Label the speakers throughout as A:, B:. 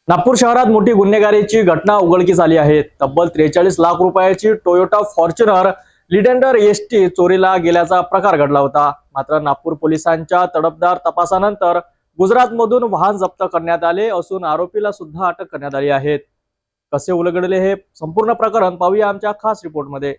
A: नागपूर शहरात मोठी गुन्हेगारीची घटना उघडकीस आली आहे। तब्बल 43 लाख रुपयाची टोयोटा फॉर्च्युनर लिडेंडर एसटी चोरीला गेल्याचा प्रकार घडला होता। मात्र नागपूर पोलिसांच्या तडफदार तपासानंतर गुजरातमधून वाहन जप्त करण्यात आले असून आरोपीला सुद्धा अटक करण्यात आली आहे। कसे उलगडले हे संपूर्ण प्रकरण पाहूया आमच्या खास रिपोर्टमध्ये।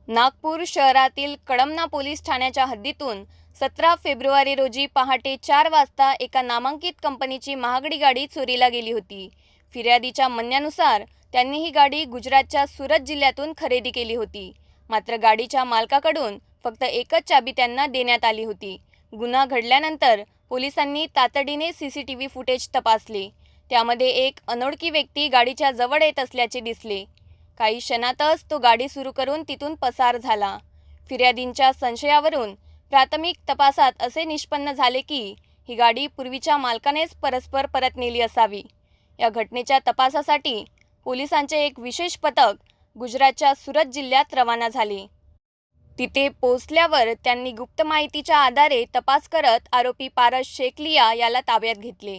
B: नागपूर शहरातील कळमना पोलीस ठाण्याच्या हद्दीतून 17 फेब्रुवारी रोजी पहाटे 4 वाजता एका नामांकित कंपनीची महागडी गाडी चोरीला गेली होती। फिर्यादीच्या म्हणण्यानुसार त्यांनी ही गाडी गुजरातच्या सुरत जिल्ह्यातून खरेदी केली होती। मात्र गाडीच्या मालकाकडून फक्त एकच चाबी त्यांना देण्यात आली होती। गुन्हा घडल्यानंतर पोलिसांनी तातडीने सीसीटीव्ही फुटेज तपासले। त्यामध्ये एक अनोळखी व्यक्ती गाडीच्या जवळ येत असल्याचे दिसले। काही क्षणातच तो गाडी सुरू करून तिथून पसार झाला। फिर्यादींच्या संशयावरून प्राथमिक तपासात असे निष्पन्न झाले की ही गाडी पूर्वीच्या मालकानेच परस्पर परत नेली असावी। या घटनेच्या तपासासाठी पोलिसांचे एक विशेष पथक गुजरातच्या सुरत जिल्ह्यात रवाना झाले। तिथे पोहोचल्यावर त्यांनी गुप्त माहितीच्या आधारे तपास करत आरोपी पारस शेखलिया याला ताब्यात घेतले।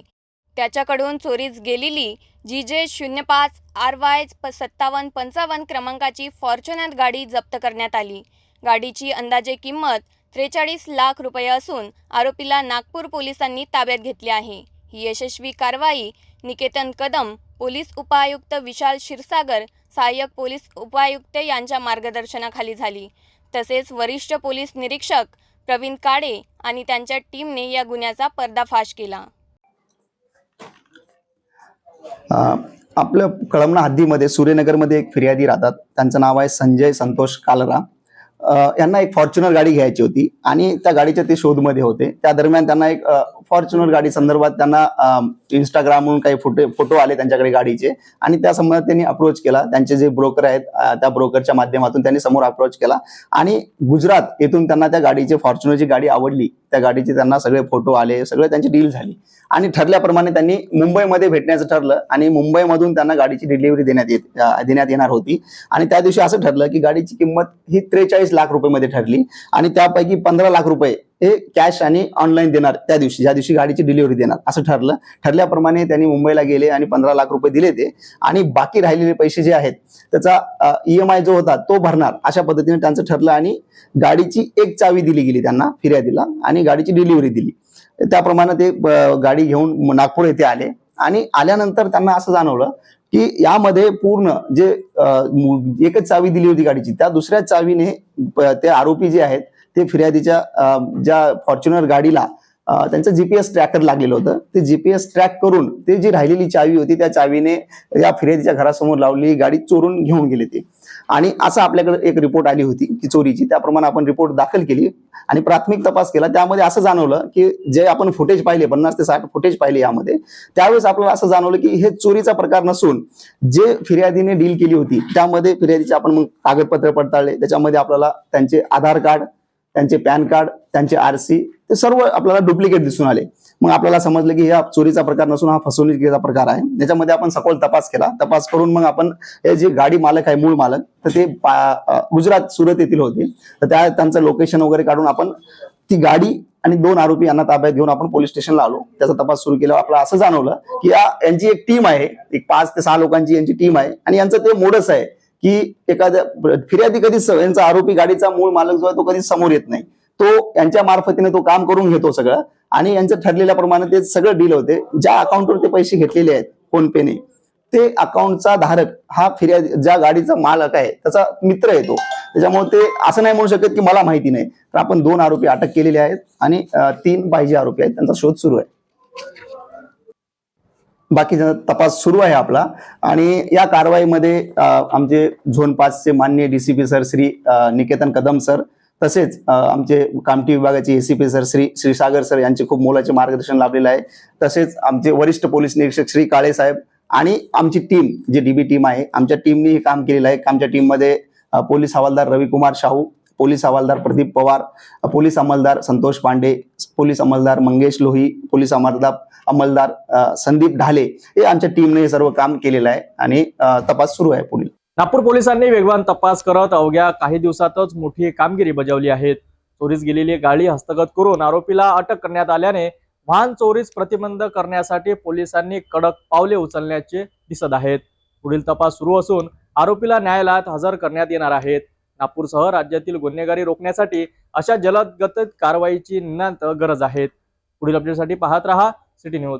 B: त्याच्याकडून चोरीस गेलेली GJ05 RY 5755 क्रमांकाची फॉर्च्युनर गाडी जप्त करण्यात आली। गाडीची अंदाजे किंमत 43 लाख रुपये असून आरोपीला नागपूर पोलिसांनी ताब्यात घेतले आहे। ही यशस्वी कारवाई निकेतन कदम, पोलीस उपायुक्त विशाल क्षीरसागर, सहाय्यक पोलीस उपायुक्त यांच्या मार्गदर्शनाखाली झाली। तसेच वरिष्ठ पोलीस निरीक्षक प्रवीण काळे आणि त्यांच्या टीमने या गुन्ह्याचा पर्दाफाश केला।
C: आपल्या कळमना हद्दीमध्ये सूर्यनगरमध्ये एक फिर्यादी राहतात। त्यांचं नाव आहे संजय संतोष कालरा। यांना एक फॉर्च्युनर गाडी घ्यायची होती आणि त्या गाडीच्या ते शोधमध्ये होते। त्या दरम्यान त्यांना एक फॉर्च्युनर गाडी संदर्भात त्यांना इंस्टाग्रामवरून काही फोटो आले त्यांच्याकडे गाडीचे आणि त्या संबंधात त्यांनी अप्रोच केला। त्यांचे जे ब्रोकर आहेत त्या ब्रोकरच्या माध्यमातून त्यांनी समोर अप्रोच केला आणि गुजरात येथून त्यांना त्या गाडीची फॉर्च्युनरची गाडी आवडली। त्या गाडीचे त्यांना सगळे फोटो आले, सगळे त्यांची डील झाली आणि ठरल्याप्रमाणे त्यांनी मुंबईमध्ये भेटण्याचं ठरलं आणि मुंबईमधून त्यांना गाडीची डिलिव्हरी देण्यात येणार होती। आणि त्या दिवशी असं ठरलं की गाडीची किंमत ही 43 लाख रुपये मध्ये ठरली आणि त्यापैकी 15 लाख रुपये हे कॅश आणि ऑनलाईन देणार त्या दिवशी, ज्या दिवशी गाडीची डिलिव्हरी देणार असं ठरलं। ठरल्याप्रमाणे त्यांनी मुंबईला गेले आणि 15 लाख रुपये दिले ते आणि बाकी राहिलेले पैसे जे आहेत त्याचा EMI जो होता तो भरणार अशा पद्धतीने त्यांचं ठरलं आणि गाडीची एक चावी दिली गेली त्यांना फिर्यादीला आणि गाडीची डिलिव्हरी दिली। त्याप्रमाणे ते गाडी घेऊन नागपूर येथे आले आणि आल्यानंतर त्यांना असं जाणवलं की यामध्ये पूर्ण जे एकच चावी दिली होती गाडीची, त्या दुसऱ्या चावीने ते आरोपी जे आहेत ते फिर्यादीच्या ज्या फॉर्च्युनर गाडीला त्यांचं GPS ट्रॅकर लागलेलं होतं। ते GPS ट्रॅक करून ते जी राहिलेली चावी होती त्या चावीने या फिर्यादीच्या घरासमोर लावलेली गाडी चोरून घेऊन गेले ते। आणि असं आपल्याकडे एक रिपोर्ट आली होती की चोरीची, त्याप्रमाणे आपण रिपोर्ट दाखल केली आणि प्राथमिक तपास केला। त्यामध्ये असं जाणवलं की जे आपण फुटेज पाहिले 50 ते 60 फुटेज पाहिले यामध्ये, त्यावेळेस आपल्याला असं जाणवलं की हे चोरीचा प्रकार नसून जे फिर्यादीने डील केली होती त्यामध्ये फिर्यादीचे आपण मग कागदपत्र पडताळले। त्याच्यामध्ये आपल्याला त्यांचे आधार कार्ड, त्यांचे पॅन कार्ड, त्यांचे RC ते सर्व आपल्याला डुप्लिकेट दिसून आले। मग आपल्याला समजलं की हा चोरीचा प्रकार नसून हा फसवणुकीचा प्रकार आहे। त्याच्यामध्ये आपण सखोल तपास केला। तपास करून मग आपण हे जे गाडी मालक आहे, मूळ मालक, तर ते गुजरात सुरत येथील होते। तर त्यांचं लोकेशन वगैरे काढून आपण ती गाडी आणि 2 आरोपी यांना ताब्यात घेऊन आपण पोलीस स्टेशनला आलो। त्याचा तपास सुरू केल्यावर आपल्याला असं जाणवलं की यांची एक टीम आहे, एक 5 ते 6 लोकांची यांची टीम आहे आणि यांचं ते मोडस आहे की एखाद्या फिर्यादी कधीच यांचा आरोपी गाडीचा मूळ मालक जो आहे तो कधीच समोर येत नाही, तो यांच्या मार्फतीने तो काम करून घेतो सगळं आणि यांचं ठरलेल्याप्रमाणे ते सगळं डील होते। ज्या अकाउंटवर ते पैसे घेतलेले आहेत फोन पेने, ते अकाउंटचा धारक हा फिर्यादी ज्या गाडीचा मालक आहे त्याचा मित्र येतो। त्याच्यामुळे ते असं नाही म्हणू शकत की मला माहिती नाही। तर आपण 2 आरोपी अटक केलेले आहेत आणि 3 बाह्य आरोपी आहेत, त्यांचा शोध सुरू आहे। बाकीचा तपास सुरू आहे आपला आणि या कारवाईमध्ये आमचे झोन 5 चे माननीय DCP sir Shri Niketan Kadam sir, तसेच आमचे कामठी विभागाचे ACP sir Shri Kshirsagar sir यांचे खूप मोलाचे मार्गदर्शन लाभलेलं आहे। तसेच आमचे वरिष्ठ पोलीस निरीक्षक श्री काळे साहेब आणि आमची टीम जी DB टीम आहे, आमच्या टीमने हे काम केलेलं आहे। आमच्या टीममध्ये पोलीस हवालदार रविकुमार शाहू, पोलीस हवालदार प्रदीप पवार, पोलीस अंमलदार संतोष पांडे, पोलीस अंमलदार मंगेश लोही, पोलीस अंमलदार संदीप ढाले, हे आमच्या टीमने हे सर्व काम केलेलं आहे आणि तपास सुरू आहे पुढील।
A: नागपूर पोलिसांनी वेगवान तपास करत अवघ्या काही दिवसातच मोठी कामगिरी बजावली आहे। चोरीस गेलेली गाडी हस्तगत करून आरोपीला अटक करण्यात आल्याने वाहन चोरीस प्रतिबंध करण्यासाठी पोलिसांनी कडक पावले उचलण्याचे दिसत आहेत. पुढील तपास सुरू असून आरोपीला न्यायालयात हजर करण्यात येणार आहेत. नागपूरसह राज्यातील गुन्हेगारी रोखण्यासाठी अशा जलदगतीत कारवाईची नितांत गरज आहे. पुढील अपडेटसाठी पाहत रहा सिटी न्यूज.